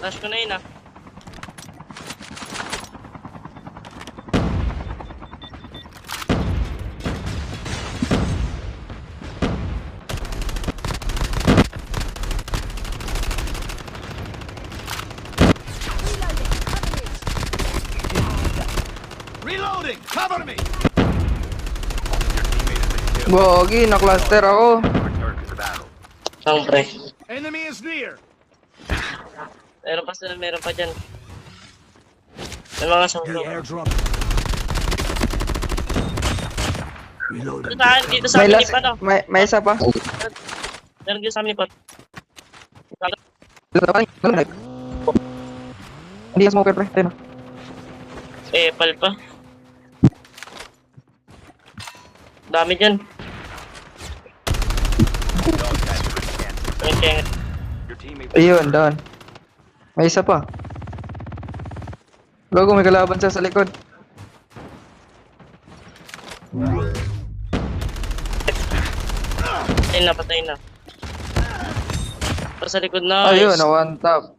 Rush ko na yun ah. Reloading! Cover me! Gogi, na-cluster ako. Ang pre. Enemy is near! Meron pa dyan. May mga sanglo. airdrop. Reloading. Dito sa akin, dito sa May amin last, lipat oh. may isa pa. Meron dito sa amin lipat. Hindi ka smoker, pre. Ayun. Eh, pal pa. Dami dyan. Okay. Ayun, doon. May isa pa. Gago, may kalaban siya sa likod. Patay na. Para sa likod na. Ayun, na one tap.